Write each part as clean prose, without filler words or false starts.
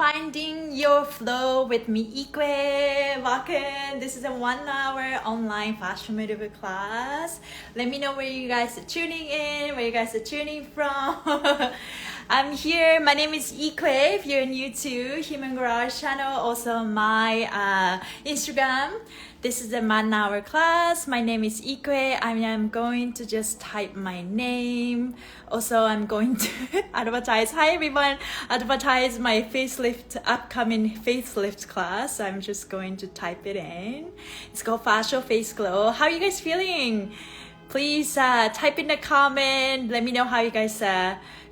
Finding Your Flow with me, Ikue. Welcome. This is a 1 hour online fashion maneuver class. Let me know where you guys are tuning in, where you guys are tuning from. I'm here. My name is Ikue. If you're new to Human Garage channel, also my Instagram. This is a 1 hour class. My name is Ikue. I am going to just type my name. Also, I'm going to advertise. Hi everyone. Advertise my upcoming facelift class. I'm just going to type it in. It's called Fascial Face Glow. How are you guys feeling? Please type in the comment. Let me know how you guys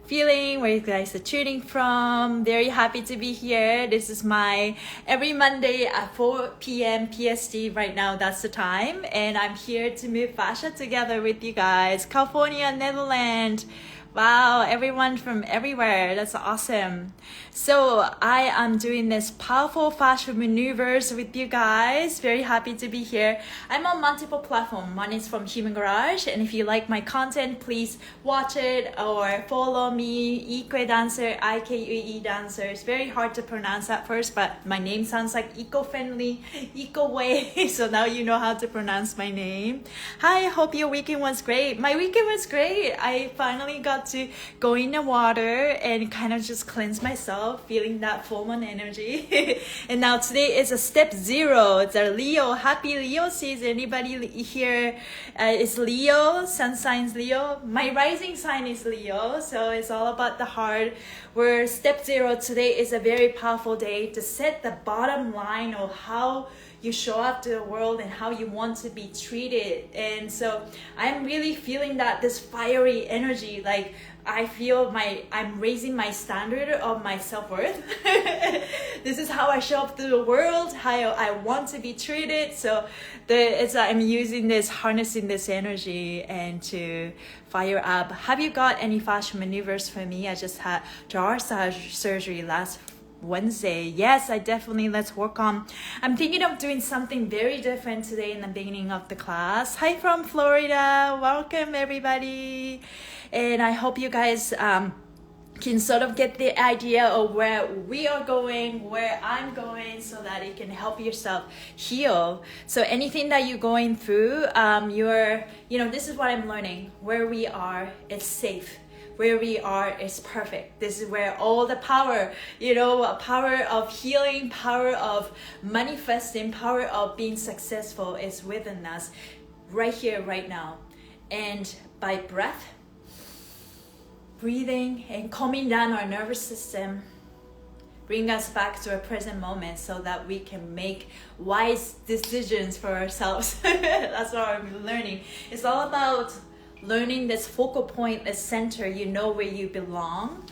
feeling, where you guys are tuning from. Very happy to be here. This is my every Monday at 4 p.m. PST. Right now, that's the time. And I'm here to move fascia together with you guys. California, Netherlands. Wow, everyone from everywhere. That's awesome. So I am doing this powerful fashion maneuvers with you guys. Very happy to be here. I'm on multiple platforms. One is from Human Garage. And if you like my content, please watch it or follow me. IKUEDANCER, IKUEDANCER. It's very hard to pronounce at first, but my name sounds like eco-friendly, eco-way. So now you know how to pronounce my name. Hi, hope your weekend was great. My weekend was great. I finally got to go in the water and kind of just cleanse myself, feeling that full moon energy. And now today is a step 0. It's a Leo, happy Leo season. Anybody here is Leo? Sun signs Leo. My rising sign is Leo, so it's all about the heart. Where step 0 today is a very powerful day to set the bottom line of how you show up to the world and how you want to be treated. And so I'm really feeling that this fiery energy, like I feel I'm raising my standard of my self-worth. This is how I show up to the world, how I want to be treated. So I'm using this, harnessing this energy and to fire up. Have you got any fashion maneuvers for me? I just had jaw surgery last Wednesday. Yes, I definitely, let's work on. I'm thinking of doing something very different today in the beginning of the class. Hi from Florida. Welcome everybody. And I hope you guys can sort of get the idea of where we are going, where I'm going, so that it can help yourself heal. So anything that you're going through, this is what I'm learning. Where we are, it's safe. Where we are is perfect. This is where all the power, power of healing, power of manifesting, power of being successful is within us right here, right now. And by breath, breathing and calming down our nervous system, bring us back to a present moment so that we can make wise decisions for ourselves. That's what I'm learning. It's all about learning this focal point, this center, you know where you belong,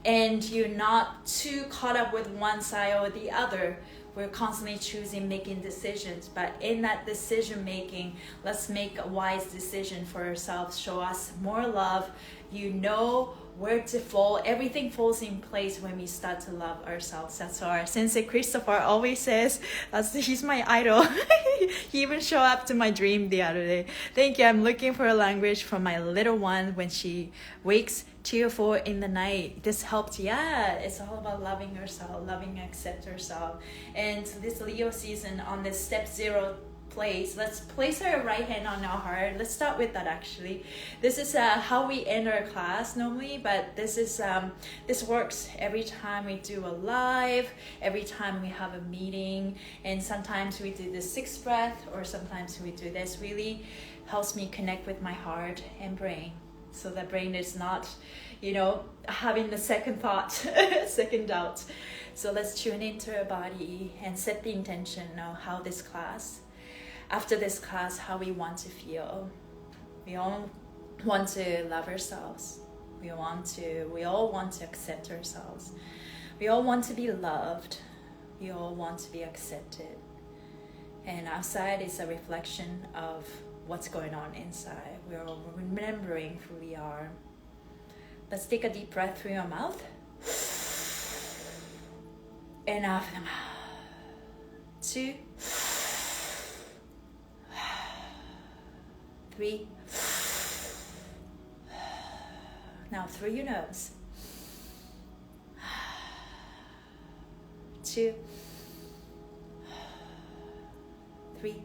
and you're not too caught up with one side or the other. We're constantly choosing, making decisions, but in that decision making, let's make a wise decision for ourselves. Show us more love. You know where to fall. Everything falls in place when we start to love ourselves. That's what our Sensei Christopher always says. He's my idol. He even showed up to my dream the other day. Thank you. I'm looking for a language for my little one when she wakes 2 or 4 in the night. This helped. Yeah, it's all about loving yourself, loving, accept yourself. And this Leo season on this step 0 place, let's place our right hand on our heart. Let's start with that actually. This is how we end our class normally, but this works every time we do a live, every time we have a meeting, and sometimes we do the 6th breath, or sometimes we do this. Really helps me connect with my heart and brain, so the brain is not having the second thought, second doubt. So let's tune into our body and set the intention of how this class, after this class, how we want to feel. We all want to love ourselves. We all want to accept ourselves. We all want to be loved. We all want to be accepted. And outside is a reflection of what's going on inside. We're all remembering who we are. Let's take a deep breath through your mouth. And out of the mouth. 2, 3. Now through your nose. 2, 3.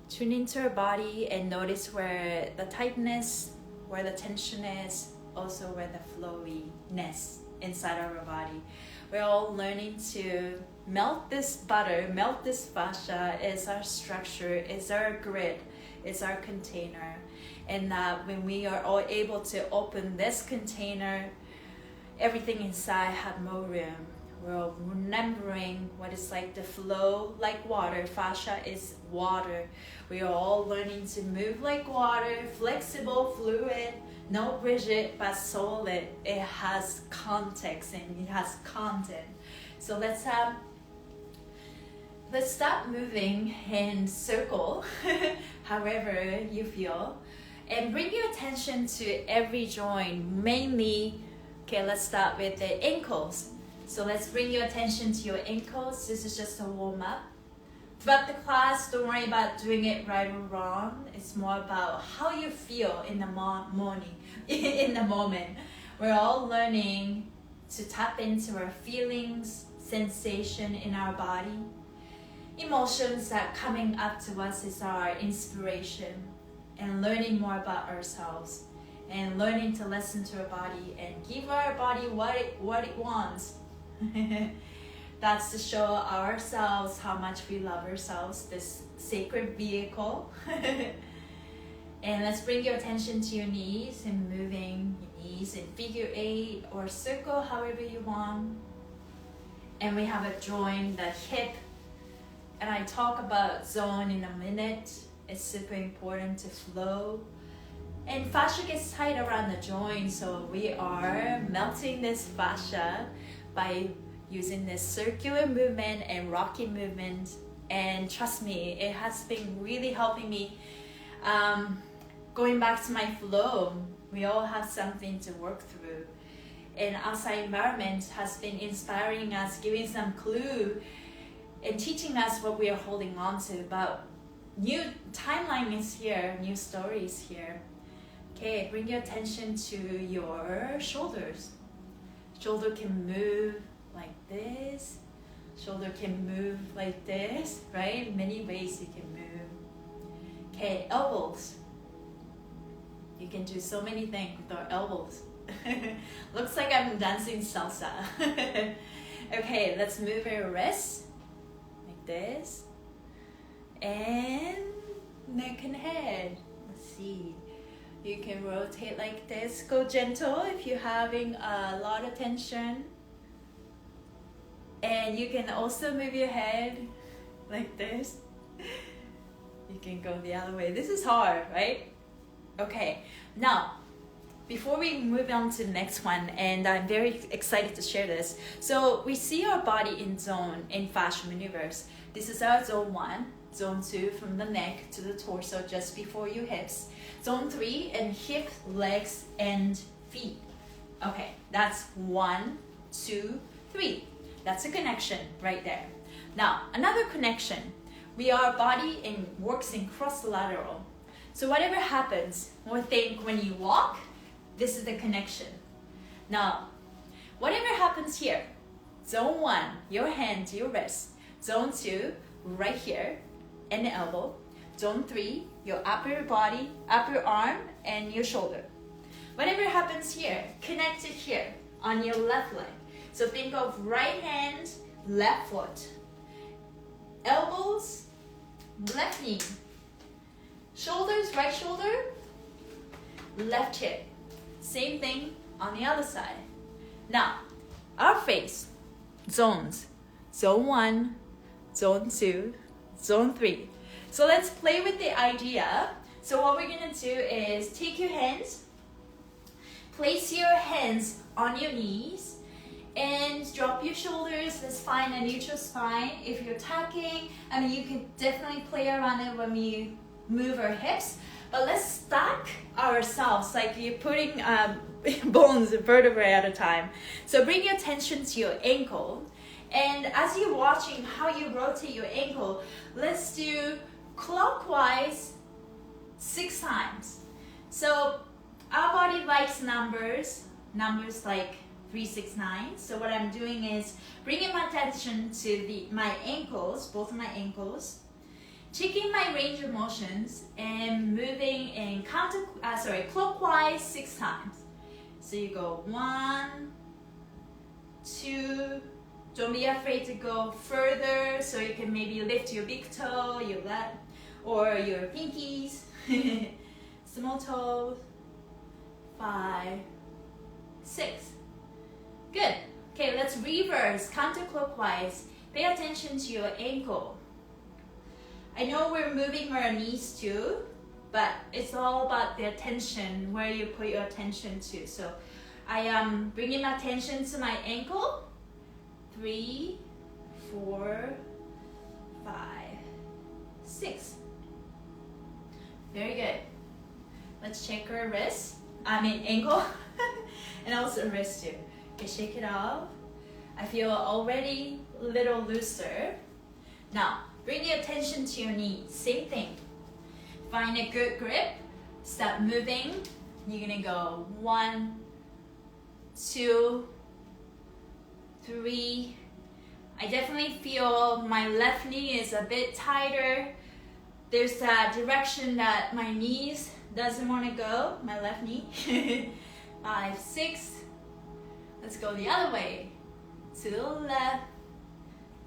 Tune into our body and notice where the tightness, where the tension is, also where the flowiness inside of our body. We're all learning to melt this butter, melt this fascia. Is our structure, is our grid, is our container. And that when we are all able to open this container, everything inside have more room. We're remembering what it's like to flow like water. Fascia is water. We are all learning to move like water, flexible, fluid, not rigid, but solid. It has context and it has content. So let's start moving in circle, however you feel, and bring your attention to every joint, mainly, okay, let's start with the ankles. So let's bring your attention to your ankles. This is just a warm up. Throughout the class, don't worry about doing it right or wrong. It's more about how you feel in the morning, in the moment. We're all learning to tap into our feelings, sensation in our body. Emotions that coming up to us is our inspiration, and learning more about ourselves and learning to listen to our body and give our body what it wants. That's to show ourselves how much we love ourselves, this sacred vehicle. And let's bring your attention to your knees and moving your knees in figure 8 or circle, however you want. And we have a joint, the hip. And I talk about zone in a minute. It's super important to flow. And fascia gets tight around the joint, so we are melting this fascia by using this circular movement and rocking movement. And trust me, it has been really helping me going back to my flow. We all have something to work through. And outside environment has been inspiring us, giving some clue and teaching us what we are holding on to. But new timeline is here, new stories here. Okay, bring your attention to your shoulders. Shoulder can move like this. Shoulder can move like this, right? Many ways you can move. Okay, elbows. You can do so many things with our elbows. Looks like I'm dancing salsa. Okay, let's move our wrists like this. And neck and head. Let's see. You can rotate like this. Go gentle if you're having a lot of tension. And you can also move your head like this. You can go the other way. This is hard, right? Okay, now, before we move on to the next one, and I'm very excited to share this. So we see our body in zone, in fascia maneuvers. This is our zone 1, zone 2 from the neck to the torso, just before your hips. Zone 3 and hips, legs, and feet. Okay, that's 1, 2, 3. That's a connection right there. Now, another connection. We are body and works in cross-lateral. So whatever happens, or think when you walk, this is the connection. Now, whatever happens here, zone 1, your hand, your wrist. Zone 2, right here, and the elbow. Zone 3, your upper body, upper arm, and your shoulder. Whatever happens here, connected here on your left leg. So think of right hand, left foot. Elbows, left knee. Shoulders, right shoulder, left hip. Same thing on the other side. Now, our face, zones. Zone 1, zone 2, zone 3. So let's play with the idea. So what we're gonna do is take your hands, place your hands on your knees, and drop your shoulders. Let's find a neutral spine. If you're tucking, I mean, you can definitely play around it when we move our hips, but let's stack ourselves like you're putting bones, vertebrae at a time. So bring your attention to your ankle, and as you're watching how you rotate your ankle, let's do clockwise 6 times. So our body likes numbers like 369. So what I'm doing is bringing my attention to my ankles, both of my ankles, checking my range of motions and moving in clockwise 6 times. So you go 1, 2, don't be afraid to go further, so you can maybe lift your big toe, your left, or your pinkies, small toes, 5, 6. Good. Okay, let's reverse counterclockwise. Pay attention to your ankle. I know we're moving our knees too, but it's all about the attention, where you put your attention to. So I am bringing my attention to my ankle. 3, 4, 5, 6. Very good. Let's check our wrist. Ankle. And also wrist too. Okay, shake it off. I feel already a little looser. Now, bring your attention to your knees. Same thing. Find a good grip. Start moving. You're gonna go 1, 2, 3. I definitely feel my left knee is a bit tighter. There's a direction that my knees doesn't want to go, my left knee. 5, 6. Let's go the other way. To the left,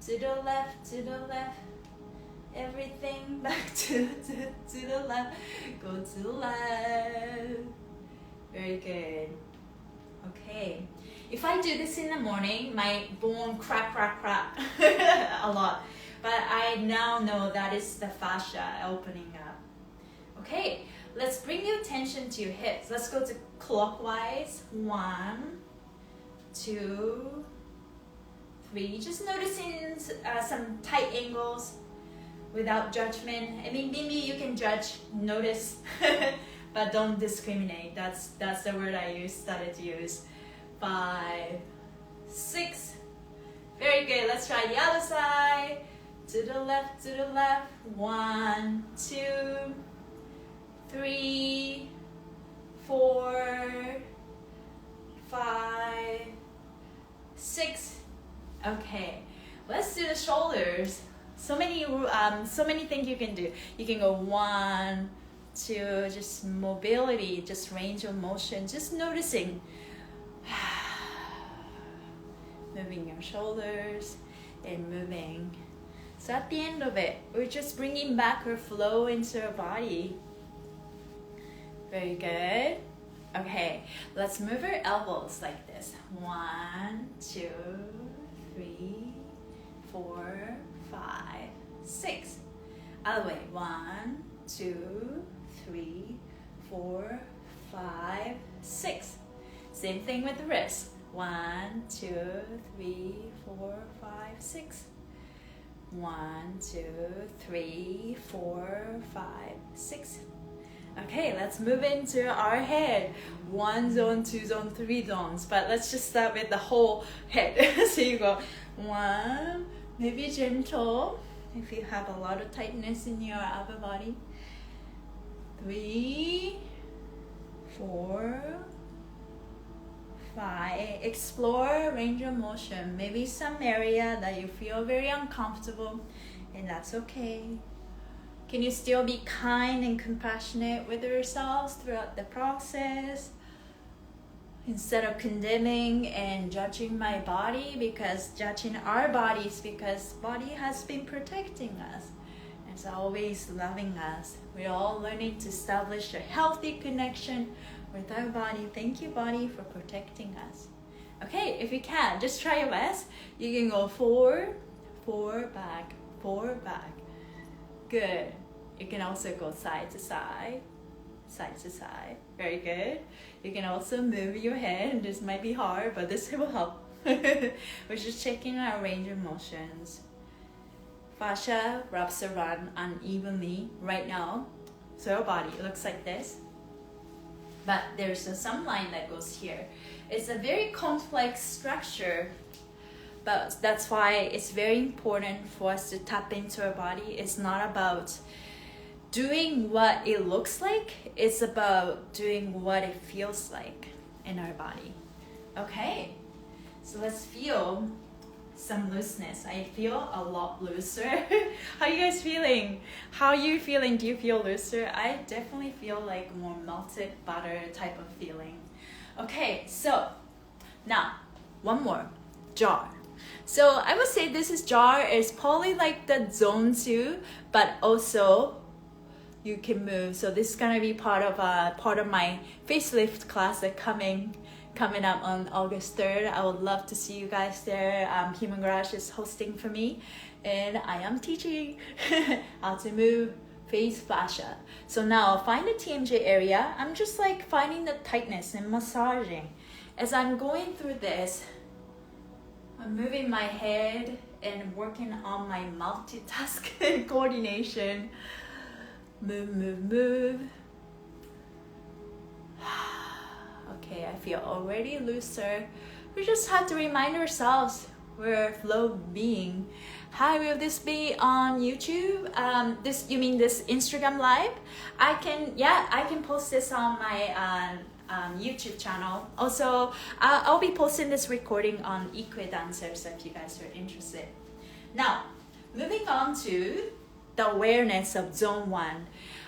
to the left, to the left. Everything back to the left. Go to the left. Very good. Okay. If I do this in the morning, my bone crack a lot. But I now know that is the fascia opening up. Okay, let's bring your attention to your hips. Let's go to clockwise. 1, 2, 3. Just noticing some tight angles without judgment. Maybe you can judge, notice, but don't discriminate. That's the word I started to use. 5, 6. Very good. Let's try the other side. To the left, to the left. 1, 2, 3, 4, 5, 6. Okay, let's do the shoulders. So many things you can do. You can go 1, 2, just mobility, just range of motion, just noticing. Moving your shoulders and moving. So at the end of it, we're just bringing back our flow into our body. Very good. Okay, let's move our elbows like this. 1, 2, 3, 4, 5, 6. Other way. 1, 2, 3, 4, 5, 6. Same thing with the wrist. 1, 2, 3, 4, 5, 6. 1, 2, 3, 4, 5, 6. Okay, let's move into our head. 1 zone, 2 zone, 3 zones. But let's just start with the whole head. So you go 1, maybe gentle if you have a lot of tightness in your upper body. 3, 4, 5. Explore range of motion. Maybe some area that you feel very uncomfortable, and that's okay. Can you still be kind and compassionate with yourselves throughout the process? Instead of condemning and judging my body, because judging our bodies, because body has been protecting us. It's always loving us. We're all learning to establish a healthy connection with our body. Thank you, body, for protecting us. Okay, if you can, just try your best. You can go 4, 4, back, 4, back. Good. You can also go side to side, side to side. Very good. You can also move your head. This might be hard, but this will help. We're just checking our range of motions. Fascia wraps around unevenly right now. So our body looks like this. But there's some line that goes here. It's a very complex structure, but that's why it's very important for us to tap into our body. It's not about doing what it looks like, it's about doing what it feels like in our body. Okay, So let's feel some looseness. I feel a lot looser. How are you guys feeling? How are you feeling? Do you feel looser? I definitely feel like more melted butter type of feeling. Okay, so now one more, jaw. So I would say this is jaw is probably like the zone 2, but also you can move. So this is gonna be part of my facelift class that coming up on August 3rd. I would love to see you guys there. Human Garage is hosting for me, and I am teaching how to move face fascia. So now find the TMJ area. I'm just like finding the tightness and massaging. As I'm going through this, I'm moving my head and working on my multitasking coordination. Move, move, move. Okay, I feel already looser. We just have to remind ourselves we're a flow being. Hi, will this be on YouTube? You mean this Instagram live? I can post this on my YouTube channel. Also, I'll be posting this recording on IKUEDANCER, so if you guys are interested. Now, moving on to the awareness of zone 1.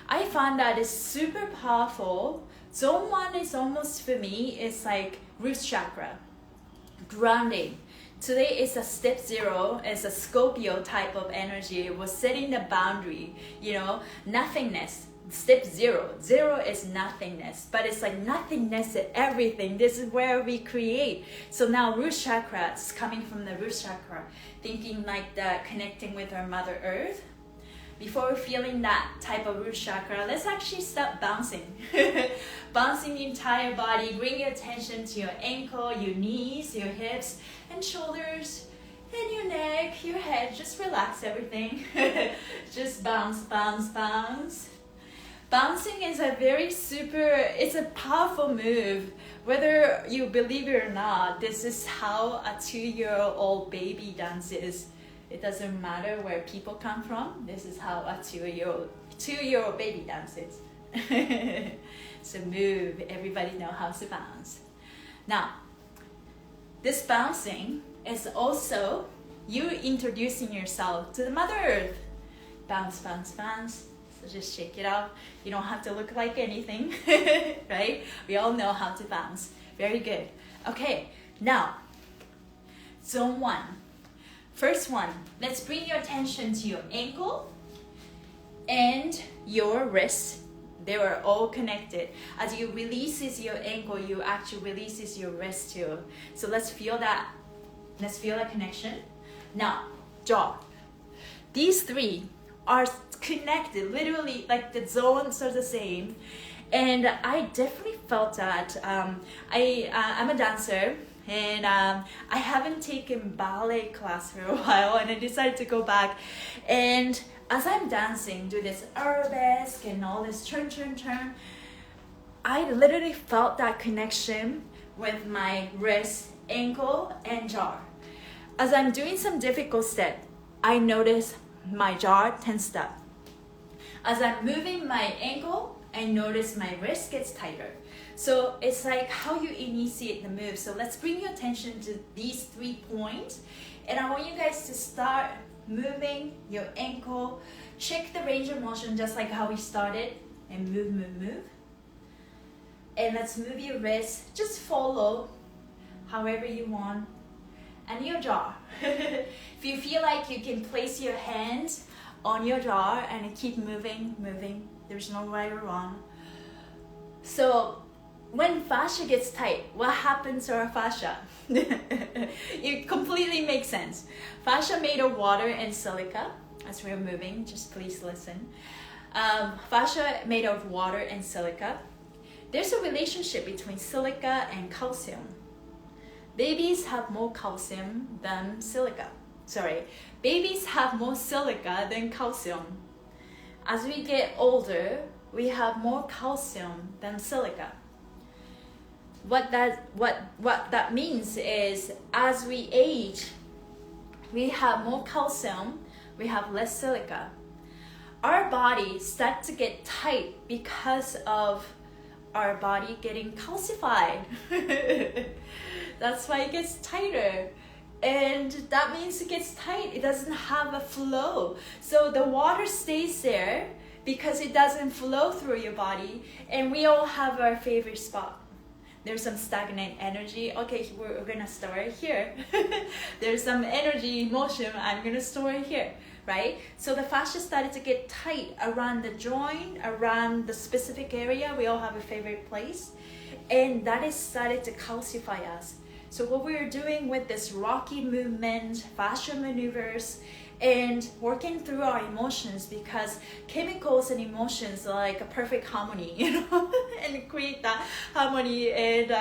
I found that it's super powerful. Zone 1 is almost, for me, it's like root chakra, grounding. Today is a step 0, it's a Scorpio type of energy. We're setting the boundary, nothingness. Step 0 is nothingness, but it's like nothingness at everything. This is where we create. So now root chakra is coming from the root chakra, thinking like that, connecting with our Mother Earth. Before we're feeling that type of root chakra, let's actually start bouncing. Bouncing the entire body. Bring your attention to your ankle, your knees, your hips and shoulders, and your neck, your head. Just relax everything. Just bounce, bounce, bounce. Bouncing is it's a powerful move. Whether you believe it or not, this is how a 2-year-old baby dances. It doesn't matter where people come from. This is how a 2-year-old baby dances. So move. Everybody know how to bounce. Now, this bouncing is also you introducing yourself to the Mother Earth. Bounce, bounce, bounce. So just shake it out. You don't have to look like anything, right? We all know how to bounce. Very good. Okay, now, zone 1. First one, let's bring your attention to your ankle and your wrist. They were all connected. As you releases your ankle, you actually releases your wrist too. So let's feel that. Let's feel that connection. Now, jaw. These 3 are connected, literally like the zones are the same. And I definitely felt that. I'm a dancer. And I haven't taken ballet class for a while, and I decided to go back. And as I'm dancing, do this arabesque and all this turn, turn, turn, I literally felt that connection with my wrist, ankle, and jaw. As I'm doing some difficult step, I notice my jaw tensed up. As I'm moving my ankle, I notice my wrist gets tighter. So it's like how you initiate the move. So let's bring your attention to these 3 points. And I want you guys to start moving your ankle. Check the range of motion just like how we started. And move, move, move. And let's move your wrist. Just follow however you want. And your jaw. If you feel like you can place your hands on your jaw and keep moving, moving. There's no right or wrong. So when fascia gets tight, what happens to our fascia? It completely makes sense. Fascia made of water and silica. As we're moving, just please listen. Fascia made of water and silica. There's a relationship between silica and calcium. Babies have more calcium than silica. Babies have more silica than calcium. As we get older, we have more calcium than silica. What that means is, as we age, we have more calcium, we have less silica. Our body starts to get tight because of our body getting calcified. That's why it gets tighter. And that means it gets tight. It doesn't have a flow. So the water stays there because it doesn't flow through your body. And we all have our favorite spot. There's some stagnant energy. Okay, we're gonna store it here. There's some energy, emotion, I'm gonna store it here, right? So the fascia started to get tight around the joint, around the specific area. We all have a favorite place. And that is started to calcify us. So what we're doing with this rocky movement, fascial maneuvers, and working through our emotions, because chemicals and emotions are like a perfect harmony, you know, and create that harmony. And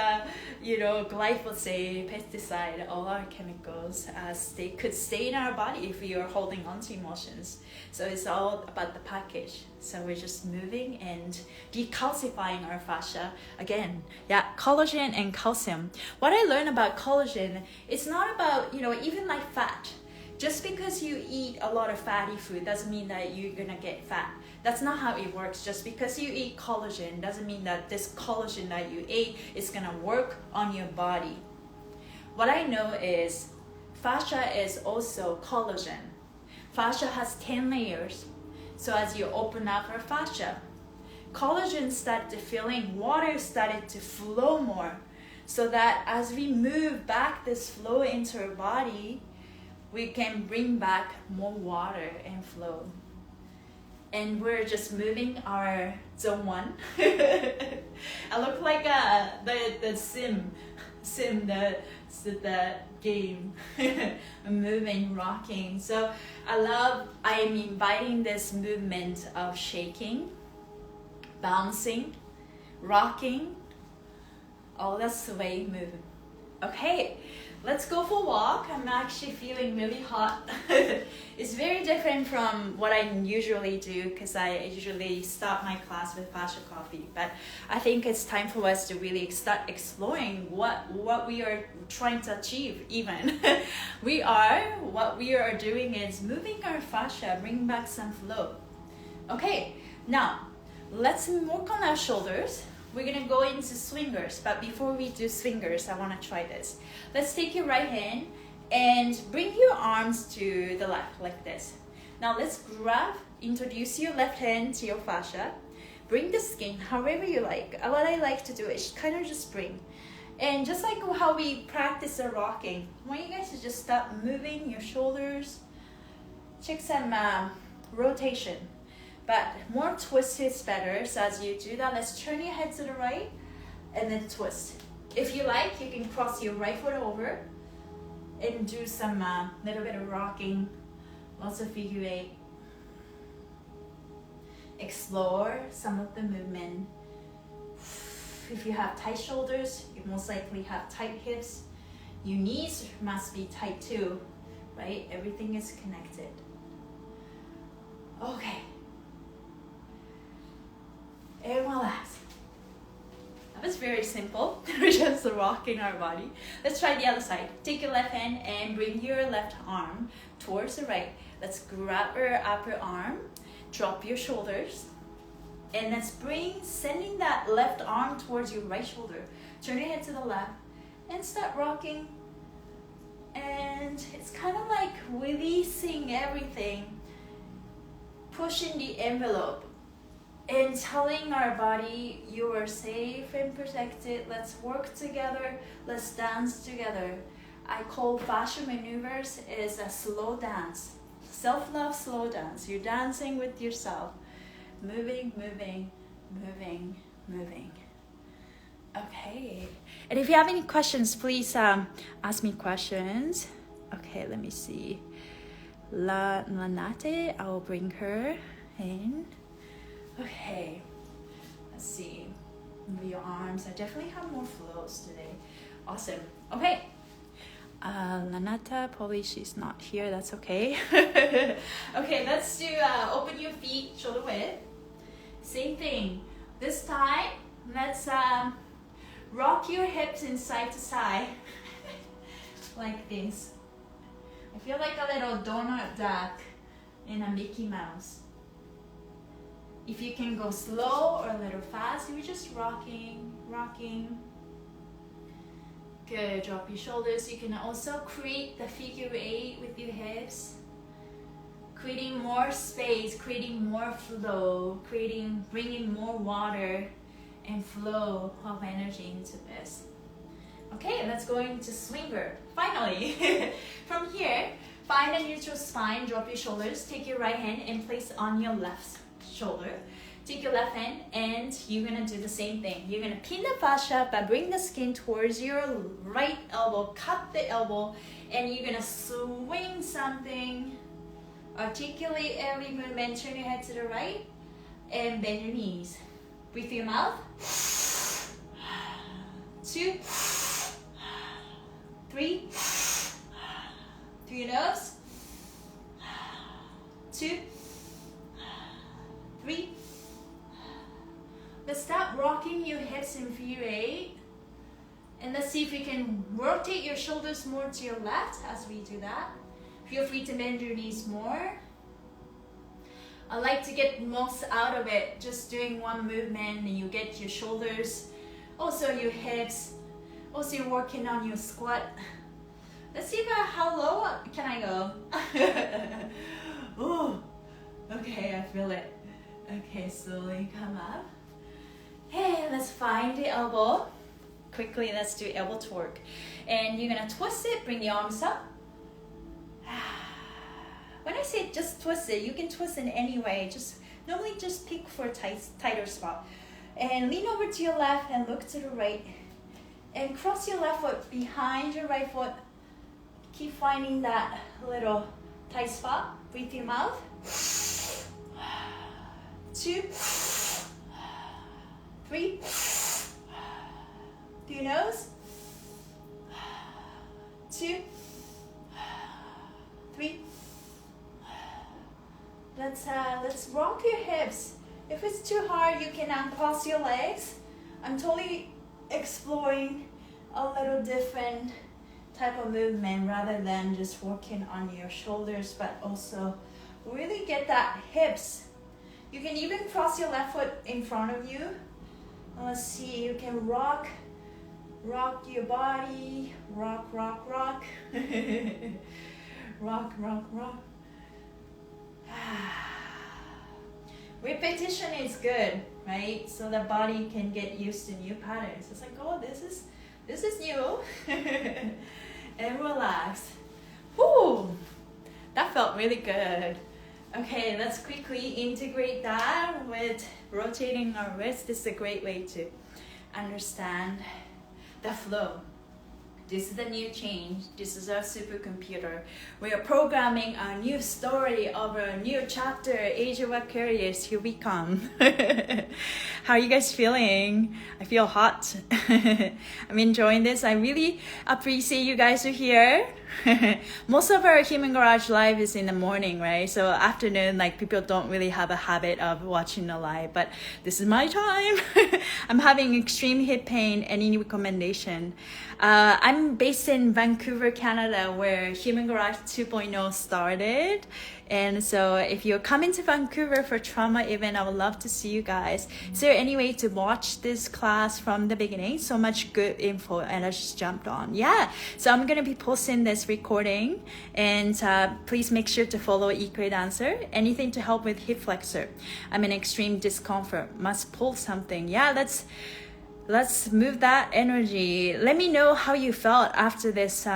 you know, glyphosate, pesticide, all our chemicals, as they could stay in our body if we are holding on to emotions. So it's all about the package. So we're just moving and decalcifying our fascia again. Yeah, collagen and calcium. What I learned about collagen, it's not about, you know, even like fat. Just because you eat a lot of fatty food doesn't mean that you're gonna get fat. That's not how it works. Just because you eat collagen doesn't mean that this collagen that you ate is gonna work on your body. What I know is fascia is also collagen. Fascia has 10 layers. So as you open up our fascia, collagen started to fill in, water started to flow more. So that as we move back this flow into our body, we can bring back more water and flow. And we're just moving our zone 1. I look like the sim, the game. Moving, rocking. So I am inviting this movement of shaking, bouncing, rocking, all that sway movement. Okay, let's go for a walk. I'm actually feeling really hot. It's very different from what I usually do, because I usually start my class with fascia coffee. But I think it's time for us to really start exploring what we are trying to achieve even. What we are doing is moving our fascia, bringing back some flow. Okay, now let's work on our shoulders. We're gonna go into swingers, but before we do swingers, I wanna try this. Let's take your right hand and bring your arms to the left like this. Now let's introduce your left hand to your fascia. Bring the skin however you like. What I like to do is kind of just bring. And just like how we practice the rocking, I want you guys to just start moving your shoulders. Check some rotation. But more twist is better. So as you do that, let's turn your head to the right and then twist. If you like, you can cross your right foot over and do some little bit of rocking, lots of figure 8. Explore some of the movement. If you have tight shoulders, you most likely have tight hips. Your knees must be tight too, right? Everything is connected. Okay. And relax. That was very simple. We're just rocking our body. Let's try the other side. Take your left hand and bring your left arm towards the right. Let's grab your upper arm, drop your shoulders, and let's sending that left arm towards your right shoulder. Turn your head to the left and start rocking. And it's kind of like releasing everything, pushing the envelope, and telling our body, you are safe and protected. Let's work together. Let's dance together. I call fascia maneuvers is a slow dance. Self-love slow dance. You're dancing with yourself. Moving, moving, moving, moving. Okay. And if you have any questions, please ask me questions. Okay, let me see. Lanate, I will bring her in. Okay, let's see. Move your arms. I definitely have more flows today. Awesome. Okay. Lanata, probably she's not here. That's okay. Okay, let's do open your feet, shoulder width. Same thing. This time, let's rock your hips in side to side. Like this. I feel like a little donut duck in a Mickey Mouse. If you can go slow or a little fast, you're just rocking, rocking. Good, drop your shoulders. You can also create the figure 8 with your hips. Creating more space, creating more flow, bringing more water and flow of energy into this. Okay, let's go into swinger. Finally, from here, find a neutral spine, drop your shoulders, take your right hand and place on your left shoulder. Take your left hand and you're gonna do the same thing. You're gonna pin the fascia, but bring the skin towards your right elbow, cut the elbow, and you're gonna swing something. Articulate every movement, turn your head to the right, and bend your knees. Breathe through your mouth. 2, 3, through your nose. 2, 3. Let's start rocking your hips in figure 8. And let's see if you can rotate your shoulders more to your left as we do that. Feel free to bend your knees more. I like to get most out of it, just doing one movement and you get your shoulders, also your hips, also you're working on your squat. Let's see how low can I go. Ooh, okay, I feel it. Okay, slowly come up. Hey, let's find the elbow. Quickly, let's do elbow torque. And you're gonna twist it, bring the arms up. When I say just twist it, you can twist in any way. Normally just pick for a tighter spot. And lean over to your left and look to the right. And cross your left foot behind your right foot. Keep finding that little tight spot. Breathe through your mouth. 2, 3. Through your nose. 2, 3. Let's rock your hips. If it's too hard, you can uncross your legs. I'm totally exploring a little different type of movement rather than just working on your shoulders, but also really get that hips. You can even cross your left foot in front of you. Let's see, you can rock your body, rock. rock. Repetition is good, right? So the body can get used to new patterns. It's like, oh, this is new. And relax. Whoo! That felt really good. Okay, let's quickly integrate that with rotating our wrist. This is a great way to understand the flow. This is the new change. This is our supercomputer. We are programming a new story of a new chapter, Age of Aquarius. Here we come. How are you guys feeling? I feel hot. I'm enjoying this. I really appreciate you guys are here. Most of our Human Garage live is in the morning, right? So afternoon, like people don't really have a habit of watching the live, but this is my time. I'm having extreme hip pain. Any recommendation? I'm based in Vancouver, Canada, where Human Garage 2.0 started. And so if you're coming to Vancouver for trauma event, I would love to see you guys. Is there any way to watch this class from the beginning? So much good info and I just jumped on. Yeah, so I'm going to be posting this recording and please make sure to follow IKUEDANCER. Anything to help with hip flexor. I'm in extreme discomfort. Must pull something. Yeah, let's move that energy. Let me know how you felt after this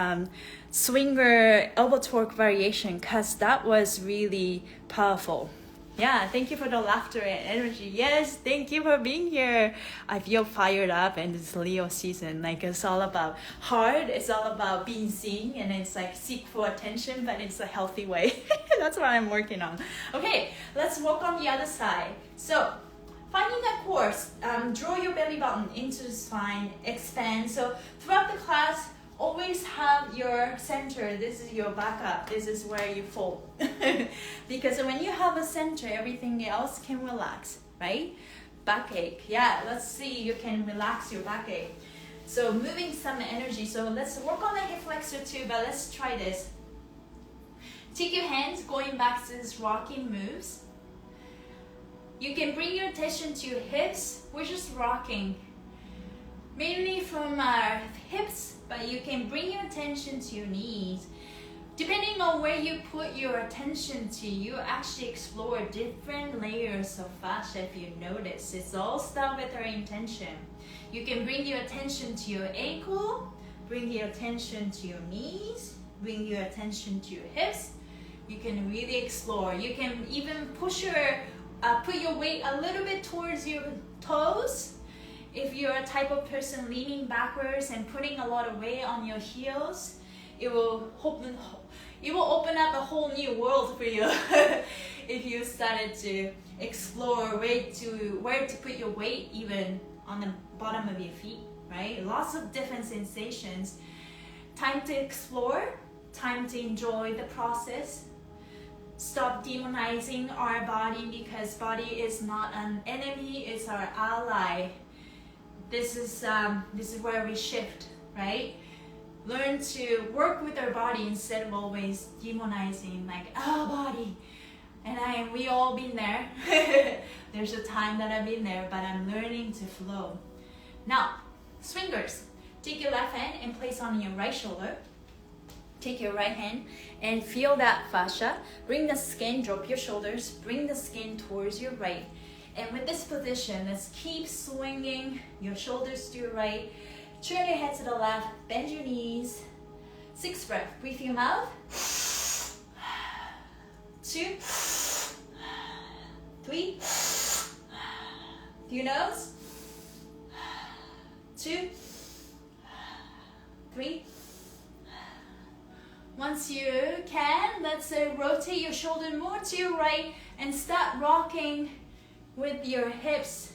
swinger elbow torque variation, because that was really powerful. Yeah, thank you for the laughter and energy. Yes, thank you for being here. I feel fired up and it's Leo season. Like it's all about heart, it's all about being seen, and it's like seek for attention, but it's a healthy way. That's what I'm working on. Okay, let's work on the other side. So finding that course, draw your belly button into the spine, expand. So throughout the class, always have your center. This is your backup. This is where you fold. Because when you have a center, everything else can relax, right? Backache. Yeah, let's see. You can relax your backache. So moving some energy. So let's work on the hip flexor too, but let's try this. Take your hands, going back to this rocking moves. You can bring your attention to your hips. We're just rocking. mainly from our hips, but you can bring your attention to your knees. Depending on where you put your attention to, you actually explore different layers of fascia. If you notice, it's all start with our intention. You can bring your attention to your ankle, bring your attention to your knees, bring your attention to your hips. You can really explore. You can even push put your weight a little bit towards your toes. If you're a type of person leaning backwards and putting a lot of weight on your heels, it will open up a whole new world for you. If you started to explore where to put your weight, even on the bottom of your feet, right? Lots of different sensations. Time to explore, time to enjoy the process. Stop demonizing our body, because body is not an enemy, it's our ally. This is where we shift, right? Learn to work with our body instead of always demonizing, like, oh, body. And we all been there. There's a time that I've been there, but I'm learning to flow. Now, swingers. Take your left hand and place on your right shoulder. Take your right hand and feel that fascia. Bring the skin, drop your shoulders, bring the skin towards your right. And with this position, let's keep swinging your shoulders to your right. Turn your head to the left, bend your knees. 6 breaths. Breathe your mouth. 2, 3. Through your nose. 2, 3. Once you can, let's rotate your shoulder more to your right and start rocking with your hips.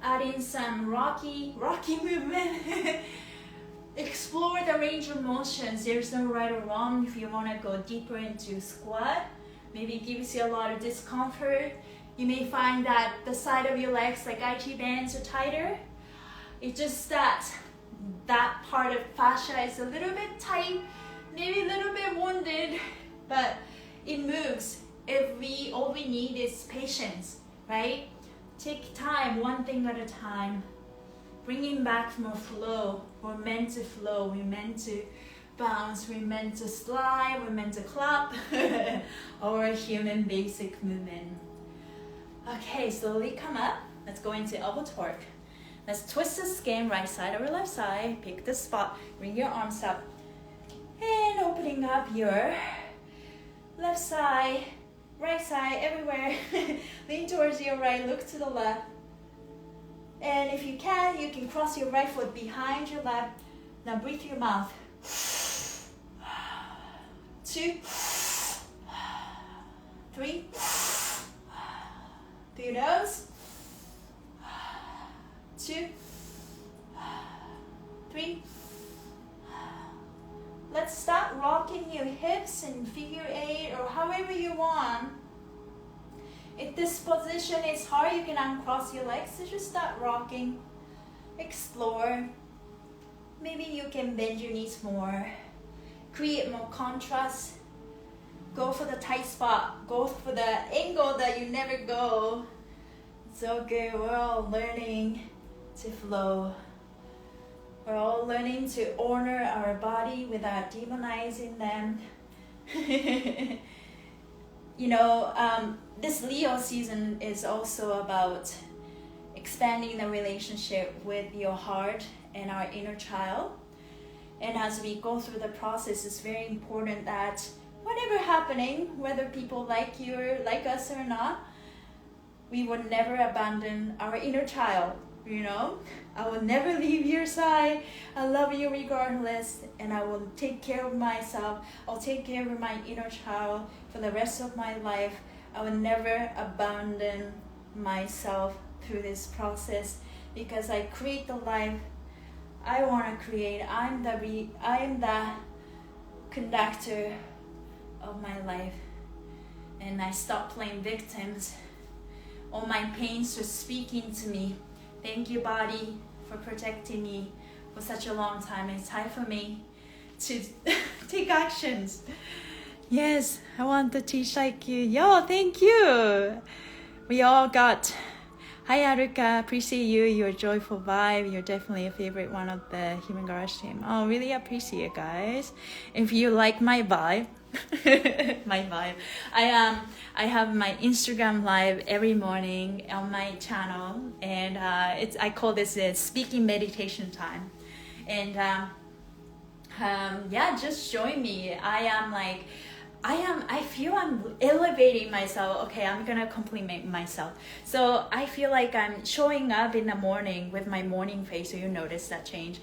Add in some rocky movement. Explore the range of motions. There's no right or wrong. If you want to go deeper into squat, maybe it gives you a lot of discomfort. You may find that the side of your legs, like IT bands, are tighter. It's just that part of fascia is a little bit tight, maybe a little bit wounded, but it moves. All we need is patience, right? Take time, one thing at a time. Bringing back more flow. We're meant to flow. We're meant to bounce. We're meant to slide. We're meant to clap. Or a human basic movement. Okay, slowly come up. Let's go into elbow torque. Let's twist the skin right side over left side. Pick the spot. Bring your arms up. And opening up your left side, right side, everywhere. Lean towards your right, look to the left. And if you can cross your right foot behind your left. Now breathe through your mouth. 2, 3. Through your nose. 2, 3. Let's start rocking your hips in figure 8 or however you want. If this position is hard, you can uncross your legs. So just start rocking. Explore. Maybe you can bend your knees more. Create more contrast. Go for the tight spot. Go for the angle that you never go. It's okay. We're all learning to flow. We're all learning to honor our body without demonizing them. This Leo season is also about expanding the relationship with your heart and our inner child. And as we go through the process, it's very important that whatever happening, whether people like you or like us or not, we would never abandon our inner child. I will never leave your side. I love you regardless, and I will take care of myself. I'll take care of my inner child for the rest of my life. I will never abandon myself through this process, because I create the life I want to create. I am the conductor of my life, and I stop playing victims. All my pains are speaking to me. Thank you, body, for protecting me for such a long time. It's time for me to take actions. Yes, I want to teach like you. Yo, thank you. We all got Hi Aruka, appreciate you, your joyful vibe. You're definitely a favorite one of the Human Garage team. Oh, really appreciate it, guys. If you like my vibe, I have my Instagram live every morning on my channel, and I call this speaking meditation time. And yeah, just join me. I feel I'm elevating myself. Okay, I'm gonna compliment myself. So I feel like I'm showing up in the morning with my morning face, so you notice that change.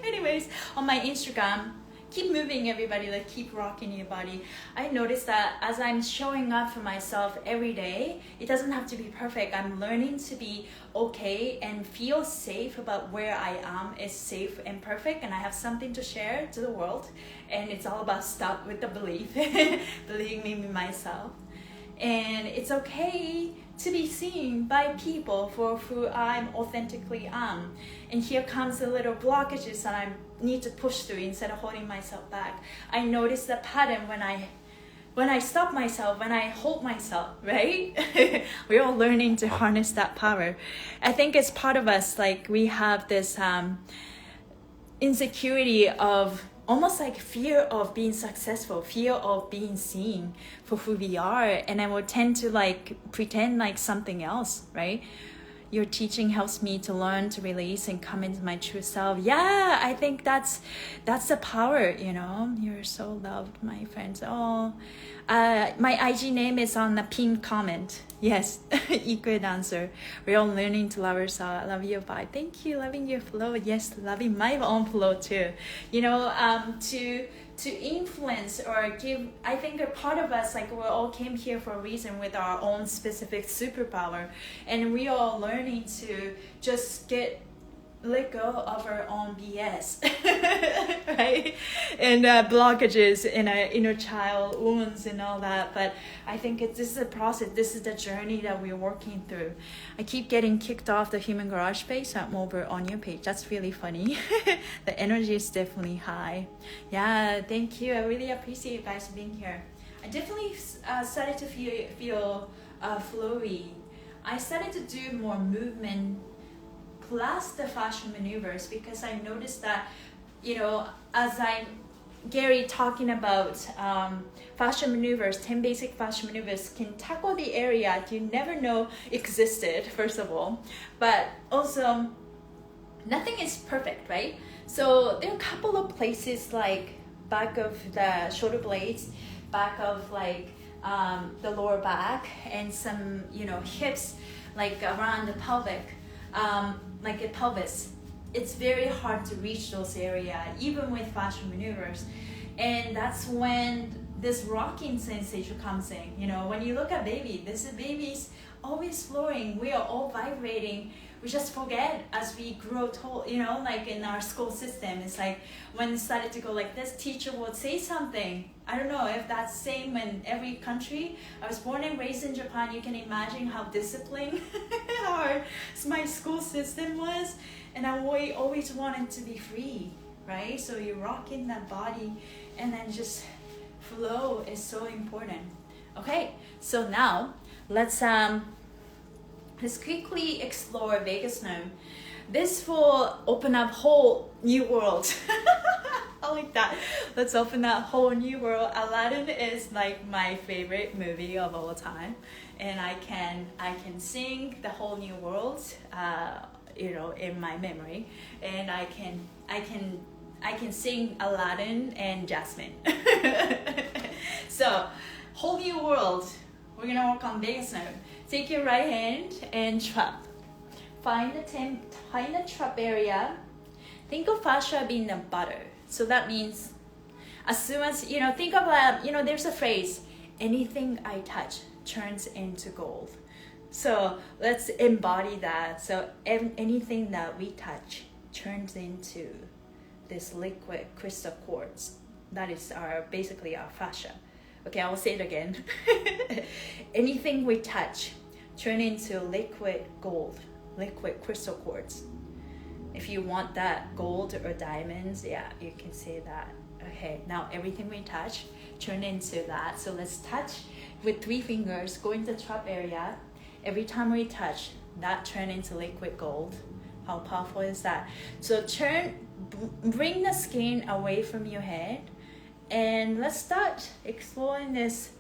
Anyways, on my Instagram, keep moving everybody, like keep rocking your body. I noticed that as I'm showing up for myself every day, it doesn't have to be perfect. I'm learning to be okay and feel safe about where I am is safe and perfect, and I have something to share to the world. And it's all about stop with the belief, believing in myself. And it's okay to be seen by people for who I'm authentically am. And here comes the little blockages that I need to push through instead of holding myself back. I notice the pattern when I stop myself, when I hold myself, right? We're all learning to harness that power. I think it's part of us, like we have this insecurity of almost like fear of being successful, fear of being seen for who we are, and I will tend to like pretend like something else, right? Your teaching helps me to learn to release and come into my true self. Yeah, I think that's the power, you know. You're so loved, my friends. Oh, my IG name is on the pinned comment. Yes, IKUEDANCER. We're all learning to love ourselves. I love your vibe. Thank you, loving your flow. Yes, loving my own flow too. You know, to influence or give, I think a part of us, like we all came here for a reason with our own specific superpower, and we are all learning to just let go of our own BS, right? And blockages in our inner child wounds and all that. But I think this is a process. This is the journey that we're working through. I keep getting kicked off the Human Garage page, so I'm over on your page. That's really funny. The energy is definitely high. Yeah, thank you. I really appreciate you guys being here. I definitely started to feel flowy. I started to do more movement plus the fascia maneuvers, because I noticed that, you know, as Gary talking about fascia maneuvers, 10 basic fascia maneuvers can tackle the area you never know existed, first of all, but also nothing is perfect, right? So there are a couple of places like back of the shoulder blades, back of like the lower back, and some, you know, hips, like around the pelvic, like a pelvis. It's very hard to reach those areas, even with fascia maneuvers. And that's when this rocking sensation comes in. You know, when you look at baby's always flowing. We are all vibrating. We just forget as we grow tall, you know, like in our school system. It's like when it started to go like this, teacher would say something. I don't know if that's same in every country. I was born and raised in Japan. You can imagine how disciplined my school system was. And I always wanted to be free, right? So you're rocking that body, and then just flow is so important. Okay, so now let's quickly explore vagus nerve. This will open up whole new world. I like that. Let's open that whole new world. Aladdin is like my favorite movie of all time, and I can sing the whole new world, you know, in my memory, and I can sing Aladdin and Jasmine. So, whole new world. We're gonna work on vagus nerve. Take your right hand and trap. Find the trap area. Think of fascia being the butter. So that means, as soon as, you know, think of you know, there's a phrase, anything I touch turns into gold. So let's embody that. So anything that we touch turns into this liquid crystal quartz. That is basically our fascia. Okay, I will say it again. Anything we touch turn into liquid gold, liquid crystal quartz. If you want that gold or diamonds, yeah, you can say that. Okay, now everything we touch turn into that. So let's touch with 3 fingers, go into the trap area. Every time we touch, that turn into liquid gold. How powerful is that? So bring the skin away from your head, and let's start exploring this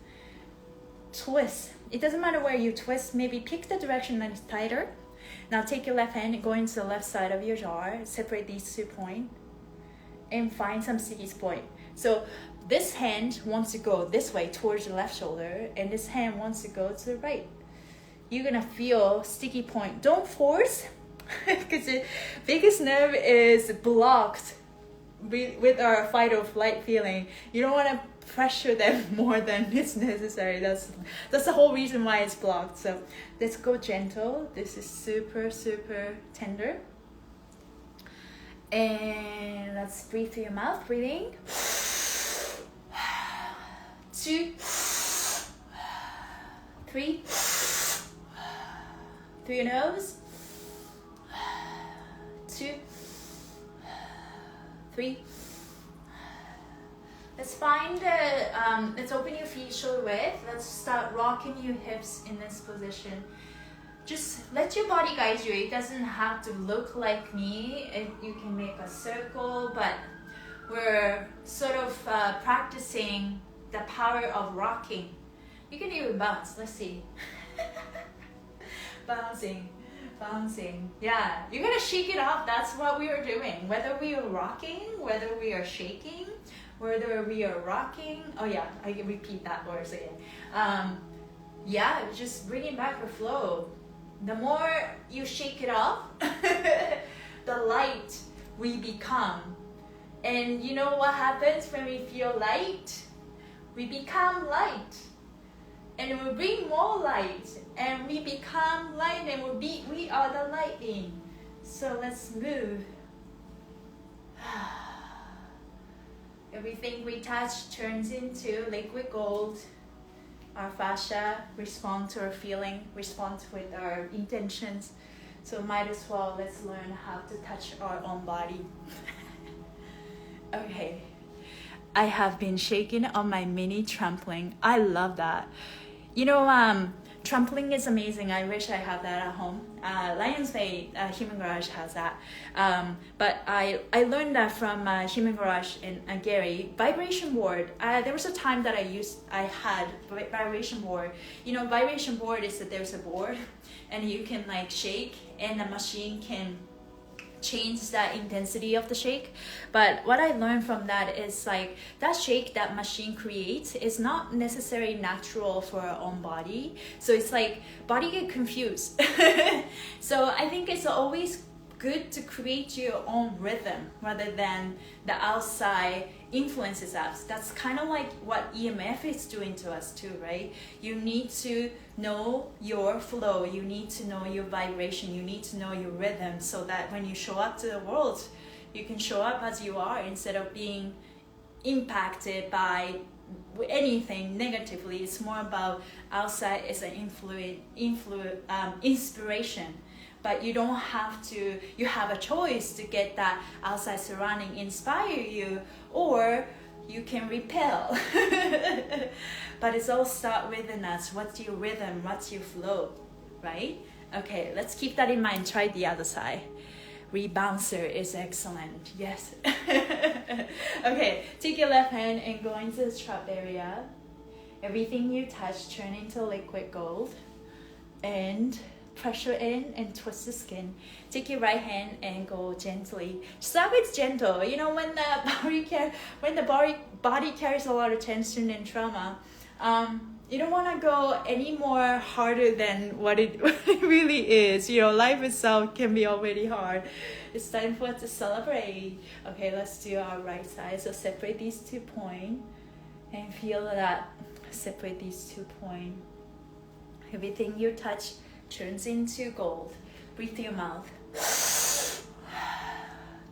twist. It doesn't matter where you twist, maybe pick the direction that is tighter. Now take your left hand and go into the left side of your jaw, separate these 2 points, and find some sticky point. So this hand wants to go this way towards the left shoulder, and this hand wants to go to the right. You're gonna feel sticky point. Don't force, because the biggest nerve is blocked with our fight or flight feeling. You don't want to pressure them more than it's necessary. That's the whole reason why it's blocked. So let's go gentle. This is super, super tender. And let's breathe through your mouth. Breathing. 2, 3. Through your nose. 2, 3. Let's find let's open your feet shoulder width. Let's start rocking your hips in this position. Just let your body guide you. It doesn't have to look like me. You can make a circle, but we're sort of practicing the power of rocking. You can even bounce. Let's see. Bouncing. Yeah, you're gonna shake it off. That's what we are doing. Whether we are rocking, whether we are shaking, whether we are rocking. Oh yeah, I can repeat that word again. Yeah, just bringing back the flow. The more you shake it off, the light we become. And you know what happens when we feel light? We become light. And we bring more light, and we become light, and we are the lighting. So let's move. Everything we touch turns into liquid gold. Our fascia responds to our feeling, responds with our intentions. So might as well, let's learn how to touch our own body. Okay. I have been shaking on my mini trampoline. I love that. You know, trampoline is amazing. I wish I had that at home. Lions Bay Human Garage has that. But I learned that from Human Garage in Gary. Vibration board. There was a time that I had vibration board. You know, vibration board is that there's a board and you can like shake, and the machine can change that intensity of the shake. But what I learned from that is like that shake that machine creates is not necessarily natural for our own body. So it's like body get confused. So I think it's always good to create your own rhythm rather than the outside influences us. That's kind of like what EMF is doing to us too, right? You need to know your flow, you need to know your vibration, you need to know your rhythm, so that when you show up to the world, you can show up as you are instead of being impacted by anything negatively. It's more about outside as an inspiration. But you don't have to, you have a choice to get that outside surrounding inspire you, or you can repel. But it's all start within us. What's your rhythm? What's your flow, right? Okay, let's keep that in mind. Try the other side. Rebouncer is excellent. Yes. Okay, take your left hand and go into the trap area. Everything you touch turn into liquid gold. And pressure in and twist the skin. Take your right hand and go gently. Start with gentle. You know, when the body carries a lot of tension and trauma, you don't want to go any more harder than what it really is. You know, life itself can be already hard. It's time for us to celebrate. Okay, let's do our right side. So separate these 2 points and feel that. Separate these 2 points. Everything you touch turns into gold. Breathe through your mouth.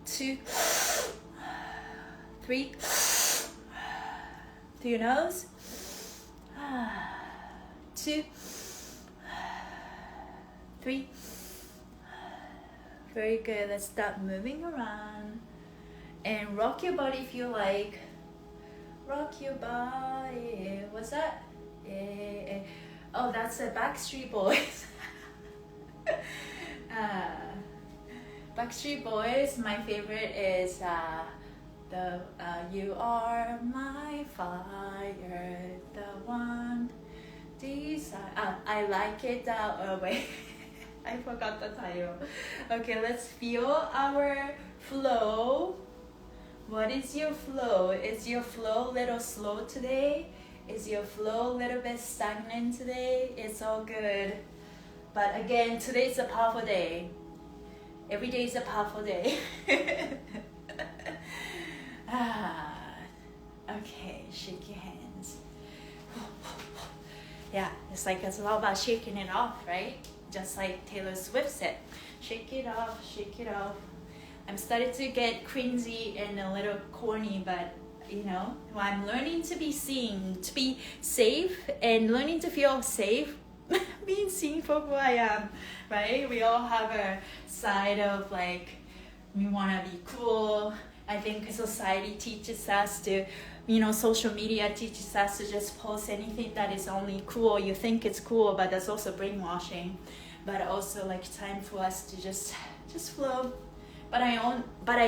2, 3. Through your nose. 2, 3. Very good. Let's start moving around and rock your body if you like. Rock your body. What's that? Oh, that's the Backstreet Boys. Backstreet Boys, my favorite is the You Are My Fire, the one desire. I like it that way. I forgot the title. Okay, let's feel our flow. What is your flow? Is your flow a little slow today? Is your flow a little bit stagnant today? It's all good. But again, today's a powerful day. Every day is a powerful day. Okay, shake your hands. Yeah, it's all about shaking it off, right? Just like Taylor Swift said, shake it off, shake it off. I'm starting to get cringy and a little corny, but you know, I'm learning to be seen, to be safe, and learning to feel safe, being seen for who I am, right? We all have a side of like, we want to be cool. I think society teaches us to, you know, social media teaches us to just post anything that is only cool. You think it's cool, but that's also brainwashing. But also like time for us to just flow. But I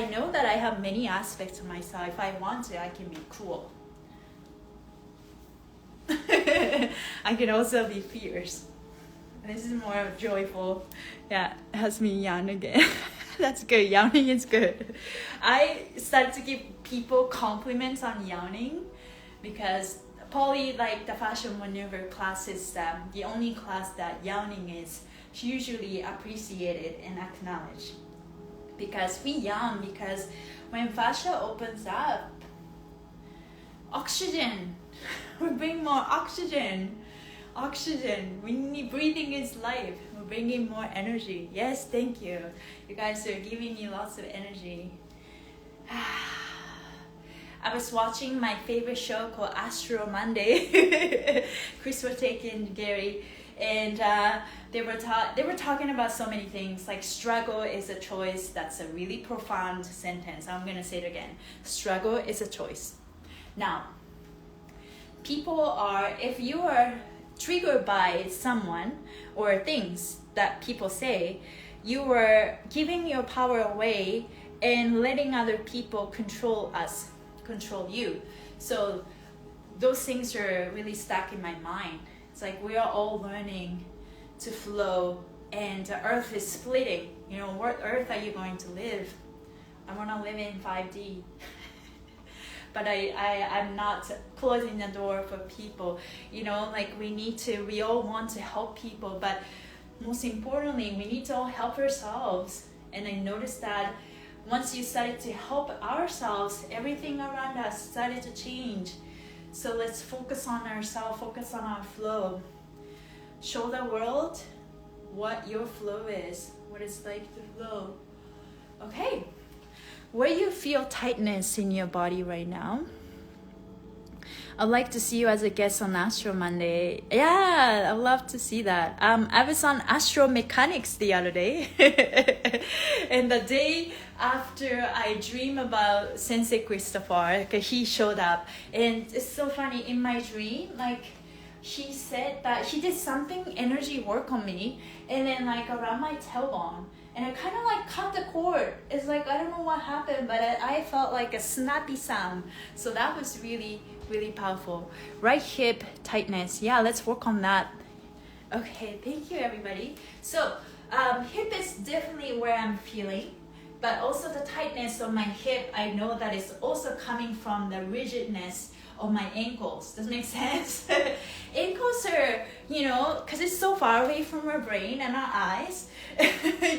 know that I have many aspects of myself. If I want to, I can be cool. I can also be fierce. This is more joyful. Yeah, it has me yawn again. That's good. Yawning is good. I started to give people compliments on yawning because probably like the fascial maneuver class is the only class that yawning is usually appreciated and acknowledged. Because we yawn because when fascia opens up, oxygen, we bring more oxygen. We need, breathing is life. We're bringing more energy. Yes, thank you. You guys are giving me lots of energy. I was watching my favorite show called Astro Monday. Chris was taking Gary, and they were talking about so many things, like struggle is a choice. That's a really profound sentence. I'm gonna say it again. Struggle is a choice. Now, people are, if you are triggered by someone or things that people say, you are giving your power away and letting other people control you. So those things are really stuck in my mind. It's like we are all learning to flow, and the earth is splitting. You know, what earth are you going to live? I want to live in 5D. But I'm not closing the door for people. You know, like we all want to help people, but most importantly, we need to all help ourselves. And I noticed that once you started to help ourselves, everything around us started to change. So let's focus on ourselves, focus on our flow. Show the world what your flow is, what it's like to flow. Okay. Where you feel tightness in your body right now? I'd like to see you as a guest on Astro Monday. Yeah, I'd love to see that. I was on Astro Mechanics the other day. And the day after I dream about Sensei Christopher, he showed up. And it's so funny, in my dream, like, he said that he did something, energy work on me, and then like around my tailbone. And I kind of like cut the cord. It's like, I don't know what happened, but I felt like a snappy sound. So that was really, really powerful. Right hip tightness. Yeah, let's work on that. Okay, thank you everybody. So hip is definitely where I'm feeling, but also the tightness of my hip, I know that is also coming from the rigidness of my ankles. Does it make sense? Ankles are, you know, because it's so far away from our brain and our eyes,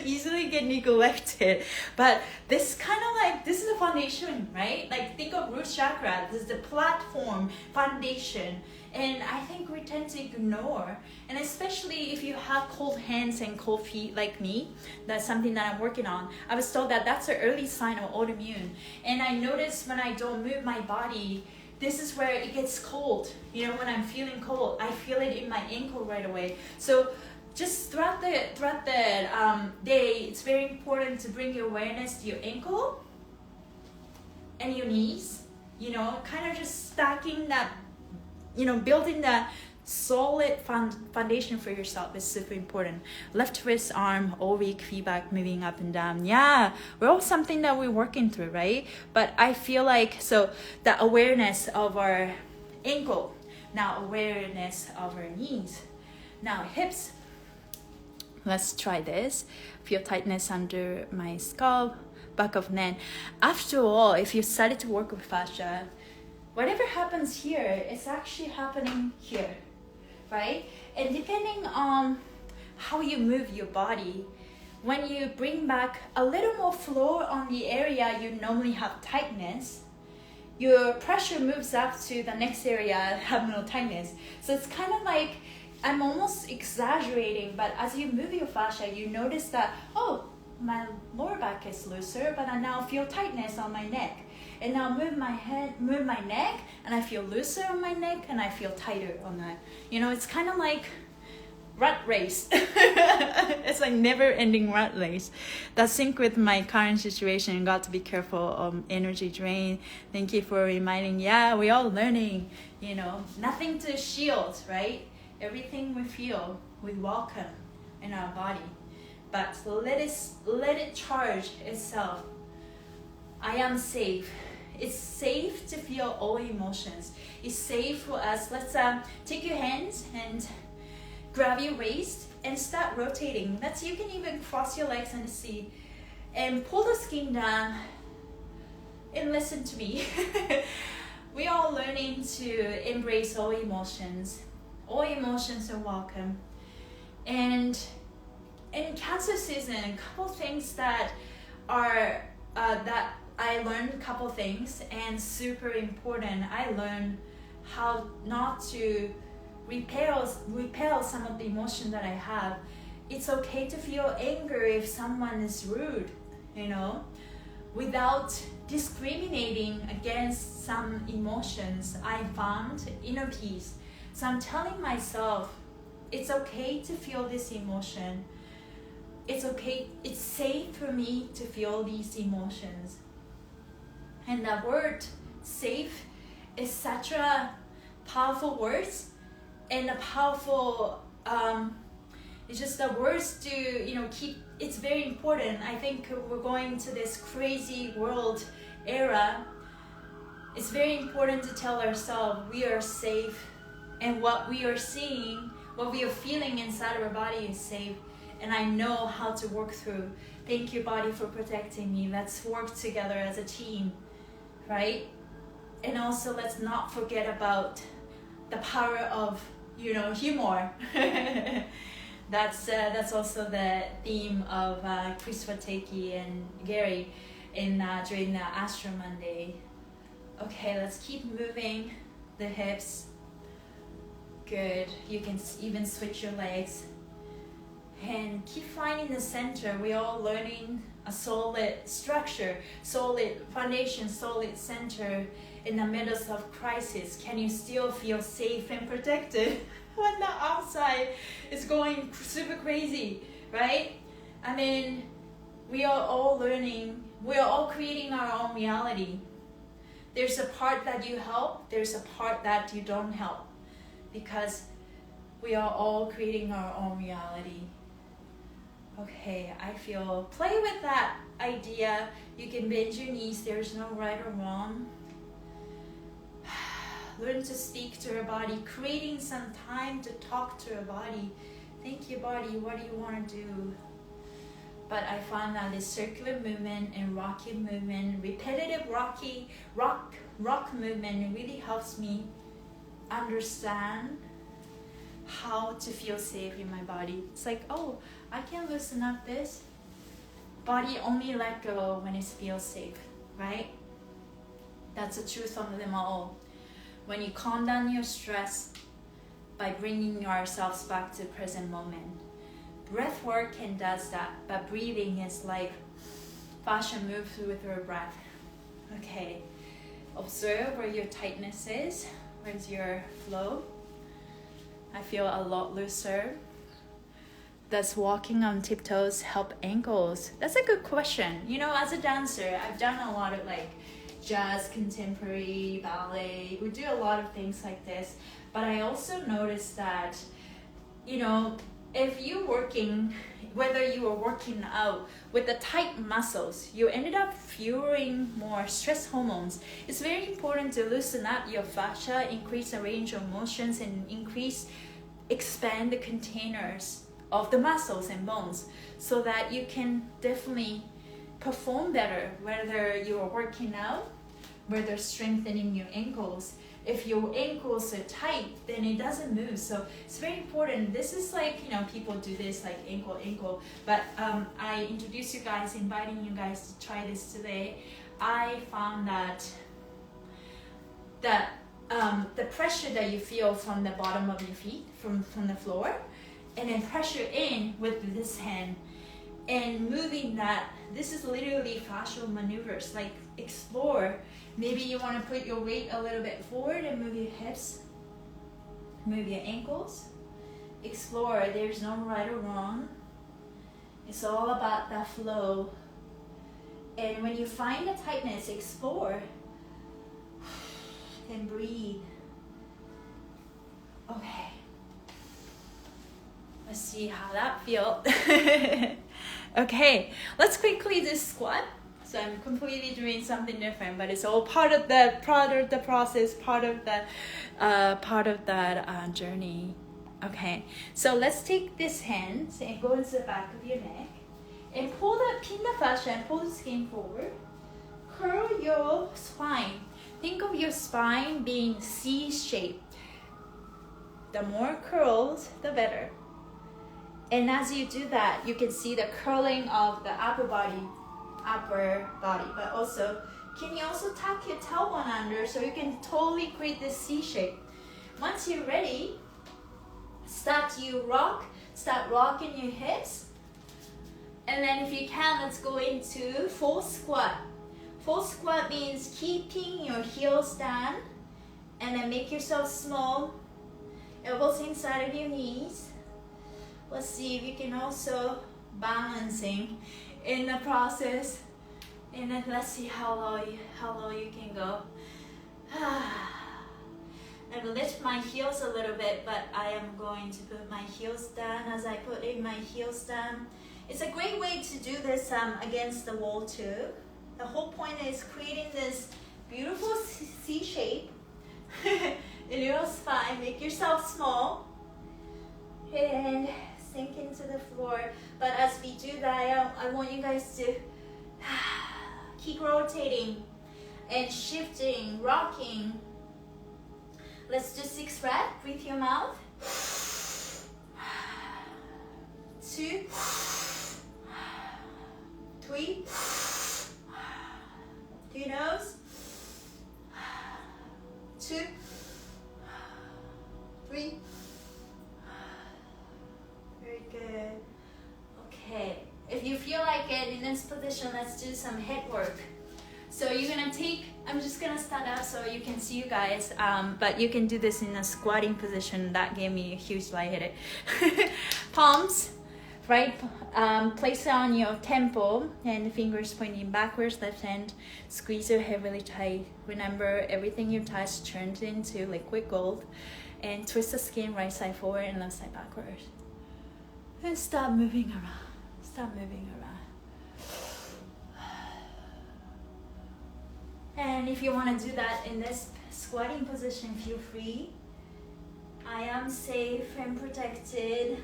easily get neglected. But this kind of like, this is a foundation, right? Like think of root chakra. This is the platform, foundation. And I think we tend to ignore. And especially if you have cold hands and cold feet like me, that's something that I'm working on. I was told that that's an early sign of autoimmune. And I notice when I don't move my body, this is where it gets cold. You know, when I'm feeling cold, I feel it in my ankle right away. So just throughout the day, it's very important to bring your awareness to your ankle and your knees. You know, kind of just stacking that, you know, building that solid foundation for yourself is super important. Left wrist arm all week, feedback moving up and down. Yeah, we're all something that we're working through, right? But I feel like, so the awareness of our ankle, now awareness of our knees, now hips. Let's try this. Feel tightness under my scalp, back of neck. After all, if you started to work with fascia, whatever happens here, it's actually happening here, right? And depending on how you move your body, when you bring back a little more flow on the area you normally have tightness, your pressure moves up to the next area have no tightness. So it's kind of like, I'm almost exaggerating, but as you move your fascia, you notice that, oh, my lower back is looser, but I now feel tightness on my neck. And now move my head, move my neck, and I feel looser on my neck, and I feel tighter on that. You know, it's kind of like rat race. It's like never-ending rat race. That's sync with my current situation. Got to be careful of energy drain. Thank you for reminding. Yeah, we're all learning. You know, nothing to shield, right? Everything we feel, we welcome in our body. But let it charge itself. I am safe. It's safe to feel all emotions. It's safe for us. Let's take your hands and grab your waist and start rotating. You can even cross your legs and see. And pull the skin down and listen to me. We are learning to embrace all emotions. All emotions are welcome. And in Cancer season, a couple things that are that I learned a couple things, and super important. I learned how not to repel some of the emotion that I have. It's okay to feel anger if someone is rude, you know, without discriminating against some emotions. I found inner peace. So I'm telling myself, it's okay to feel this emotion. It's okay, it's safe for me to feel these emotions. And the word safe is such a powerful word, and a powerful, it's just the words to, you know, keep, it's very important. I think we're going to this crazy world era. It's very important to tell ourselves we are safe, and what we are seeing, what we are feeling inside of our body is safe. And I know how to work through. Thank you, body, for protecting me. Let's work together as a team, right? And also, let's not forget about the power of, you know, humor. That's also the theme of Chris Fateki and Gary during the Astro Monday. Okay, let's keep moving the hips. Good. You can even switch your legs. And keep finding the center. We're all learning a solid structure, solid foundation, solid center in the middle of crisis. Can you still feel safe and protected when the outside is going super crazy, right? I mean, we are all learning. We are all creating our own reality. There's a part that you help. There's a part that you don't help, because we are all creating our own reality. Okay, I feel, play with that idea. You can bend your knees. There's no right or wrong. Learn to speak to your body, creating some time to talk to your body. Thank you, body. What do you want to do? But I found that this circular movement and rocky movement, repetitive rock movement really helps me understand how to feel safe in my body. It's like, oh, I can loosen up this. Body only let go when it feels safe, right? That's the truth of them all. When you calm down your stress by bringing ourselves back to the present moment. Breath work can does that, but breathing is like fascia moves with your breath. Okay, observe where your tightness is. Where's your flow? I feel a lot looser. Does walking on tiptoes help ankles? That's a good question. You know, as a dancer, I've done a lot of like jazz, contemporary, ballet. We do a lot of things like this. But I also noticed that, you know, if you're working, whether you are working out with the tight muscles, you ended up fueling more stress hormones. It's very important to loosen up your fascia, increase the range of motions, and expand the containers of the muscles and bones, so that you can definitely perform better, whether you are working out, whether strengthening your ankles. If your ankles are tight, then it doesn't move. So it's very important. This is like, you know, people do this like ankle, but I introduce you guys, inviting you guys to try this today. I found that the pressure that you feel from the bottom of your feet, from the floor, and then pressure in with this hand, and moving that, this is literally fascial maneuvers. Like, explore. Maybe you want to put your weight a little bit forward and move your hips, move your ankles. Explore. There's no right or wrong. It's all about that flow. And when you find the tightness, explore and breathe. Okay. Let's see how that feels. Okay, let's quickly do squat. So I'm completely doing something different, but it's all part of the process, part of that journey. Okay, so let's take this hand and go into the back of your neck and pin the fascia and pull the skin forward. Curl your spine. Think of your spine being C-shaped. The more curls, the better. And as you do that, you can see the curling of the upper body, but also, can you also tuck your tailbone under so you can totally create this C shape. Once you're ready, start rocking your hips. And then if you can, let's go into full squat. Full squat means keeping your heels down, and then make yourself small, elbows inside of your knees. Let's see if you can also balancing in the process, and then let's see how low you can go. And lift my heels a little bit, but I am going to put my heels down. As I put in my heels down, it's a great way to do this against the wall too. The whole point is creating this beautiful C shape in your spine. Make yourself small and sink into the floor. But as we do that, I want you guys to keep rotating and shifting, rocking. Let's do 6 reps. Breathe your mouth. 2, 3, through nose. 2, 3. Very good. Okay. If you feel like it in this position, let's do some head work. So you're gonna I'm just gonna stand up so you can see you guys, but you can do this in a squatting position. That gave me a huge light headache. Palms, right? Place it on your temple and fingers pointing backwards, left hand. Squeeze your head really tight. Remember, everything you touch turns into liquid gold. And twist the skin right side forward and left side backwards. And stop moving around. Stop moving around. And if you want to do that in this squatting position, feel free. I am safe and protected.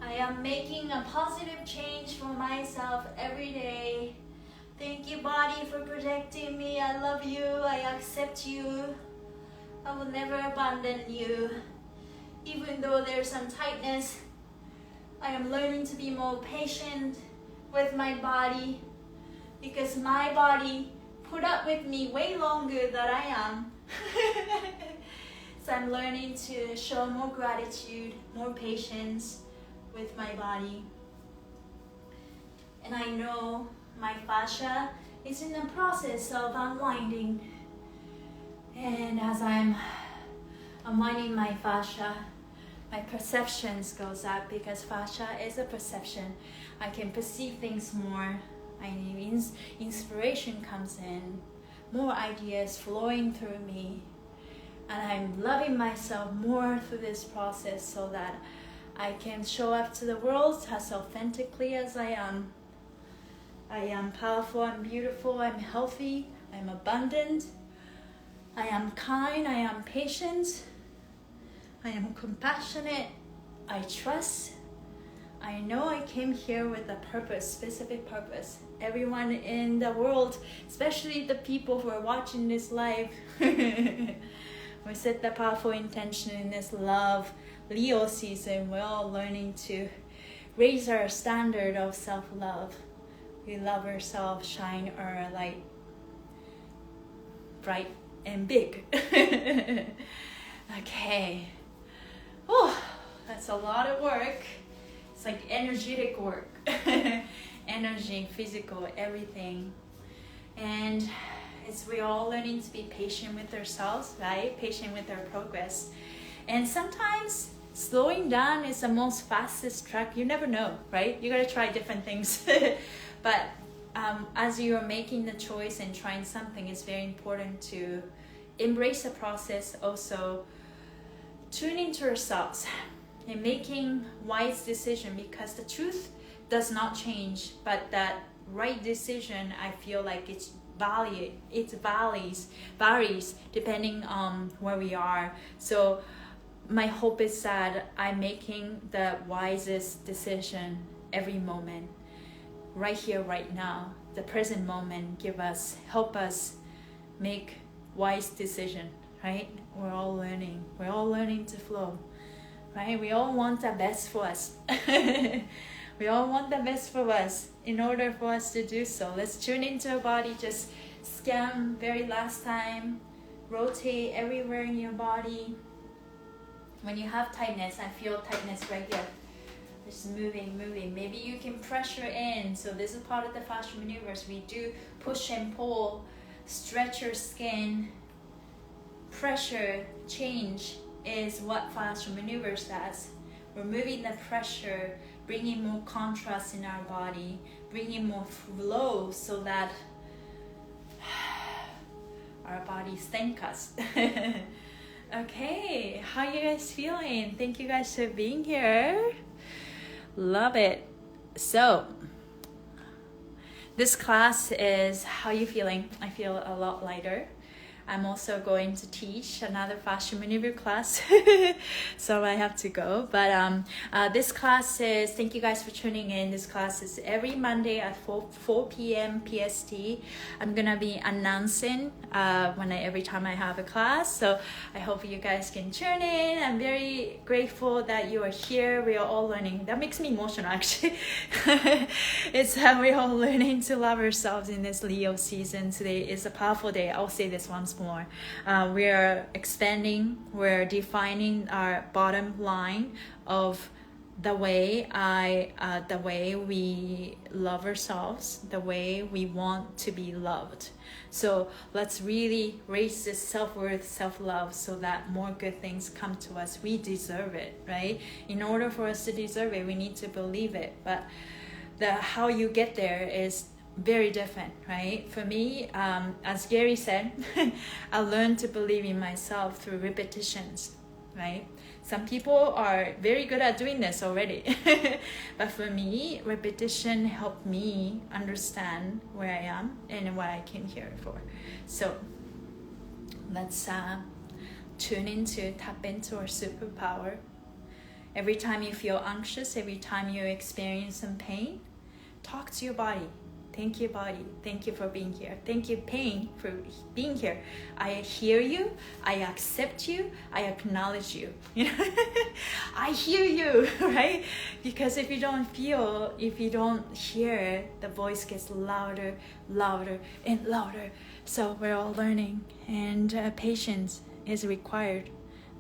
I am making a positive change for myself every day. Thank you, body, for protecting me. I love you. I accept you. I will never abandon you. Even though there's some tightness, I am learning to be more patient with my body, because my body put up with me way longer than I am. So I'm learning to show more gratitude, more patience with my body. And I know my fascia is in the process of unwinding. And as I'm unwinding my fascia, my perceptions goes up, because fascia is a perception. I can perceive things more. I mean, inspiration comes in, more ideas flowing through me. And I'm loving myself more through this process so that I can show up to the world as authentically as I am. I am powerful, I'm beautiful, I'm healthy, I'm abundant, I am kind, I am patient, I am compassionate, I trust. I know I came here with a purpose, specific purpose. Everyone in the world, especially the people who are watching this live, we set the powerful intention in this love Leo season. We're all learning to raise our standard of self-love. We love ourselves, shine our light bright and big. Okay. Oh, that's a lot of work. It's like energetic work. Energy, physical, everything. And we're all learning to be patient with ourselves, right? Patient with our progress. And sometimes slowing down is the most fastest track. You never know, right? You gotta try different things. But as you are making the choice and trying something, it's very important to embrace the process. Also, tune into yourselves and making wise decision, because the truth does not change, but that right decision, I feel like it varies depending on where we are. So my hope is that I'm making the wisest decision every moment, right here, right now. The present moment help us make wise decision, right? We're all learning to flow, right? We all want the best for us. We all want the best for us. In order for us to do so, let's tune into our body. Just scan very last time. Rotate everywhere in your body. When you have tightness, I feel tightness right here. Just moving. Maybe you can pressure in. So this is part of the fascial maneuvers. We do push and pull, stretch your skin. Pressure change is what fascial maneuvers does. We're moving the pressure, bringing more contrast in our body, bringing more flow so that our bodies thank us. Okay, how you guys feeling? Thank you guys for being here. Love it. So this class is how you feeling. I feel a lot lighter. I'm also going to teach another fascial maneuver class, so I have to go. But this class is, thank you guys for tuning in. This class is every Monday at 4 p.m. PST. I'm gonna be announcing every time I have a class. So I hope you guys can tune in. I'm very grateful that you are here. We are all learning. That makes me emotional, actually. It's how we're all learning to love ourselves in this Leo season. Today is a powerful day. I'll say this once more. We are expanding, we're defining our bottom line of the way we love ourselves, the way we want to be loved. So let's really raise this self-worth, self-love, so that more good things come to us. We deserve it, right? In order for us to deserve it, we need to believe it. But how you get there is very different, right? For me, as Gary said, I learned to believe in myself through repetitions, right? Some people are very good at doing this already. But for me, repetition helped me understand where I am and what I came here for. So let's tap into our superpower. Every time you feel anxious, every time you experience some pain, talk to your body. Thank you, body. Thank you for being here. Thank you, pain, for being here. I hear you. I accept you. I acknowledge you. I hear you, right? Because if you don't hear, the voice gets louder, and louder. So we're all learning, and patience is required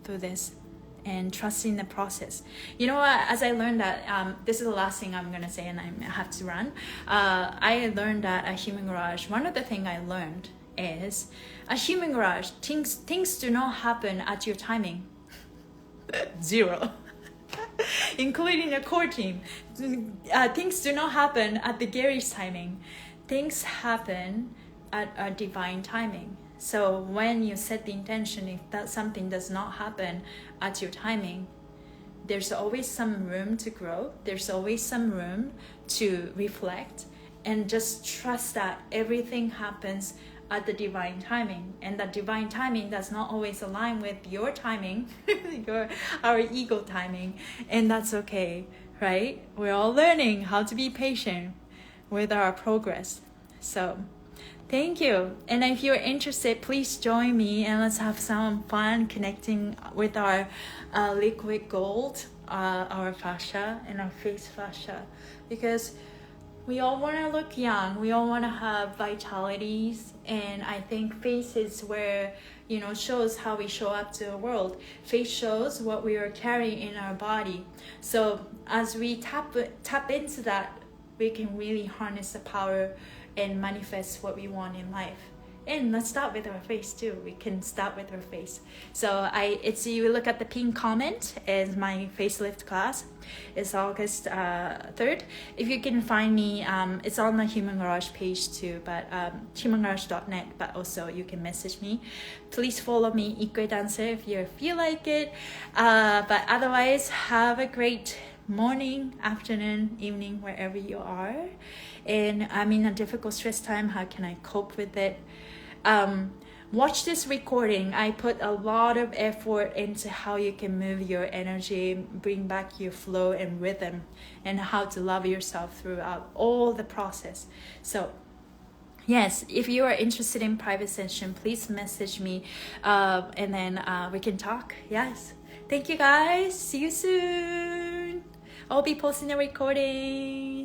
through this. And trusting the process. You know what? As I learned that, this is the last thing I'm gonna say, and I have to run. I learned that at Human Garage, one of the things I learned is at Human Garage, things do not happen at your timing. Zero. Including the core team. Things do not happen at the Gary's timing. Things happen at a divine timing. So when you set the intention, if that something does not happen at your timing, there's always some room to grow. There's always some room to reflect, and just trust that everything happens at the divine timing. And that divine timing does not always align with your timing, our ego timing, and that's okay, right? We're all learning how to be patient with our progress. So thank you. And if you're interested, please join me and let's have some fun connecting with our liquid gold, our fascia and our face fascia, because we all want to look young. We all want to have vitalities, and I think face is where, shows how we show up to the world. Face shows what we are carrying in our body. So as we tap into that, we can really harness the power and manifest what we want in life. And let's start with our face too. We can start with our face. So you look at the pinned comment is my facelift class. It's August 3rd. If you can find me, it's on the Human Garage page too, but humangarage.net, but also you can message me. Please follow me, IKUEDANCER, if you feel like it. But otherwise, have a great morning, afternoon, evening, wherever you are. And I'm in a difficult stress time. How can I cope with it? Watch this recording. I put a lot of effort into how you can move your energy, bring back your flow and rhythm, and how to love yourself throughout all the process. So yes, if you are interested in private session, please message me, and then we can talk. Yes, thank you guys. See you soon. I'll be posting a recording.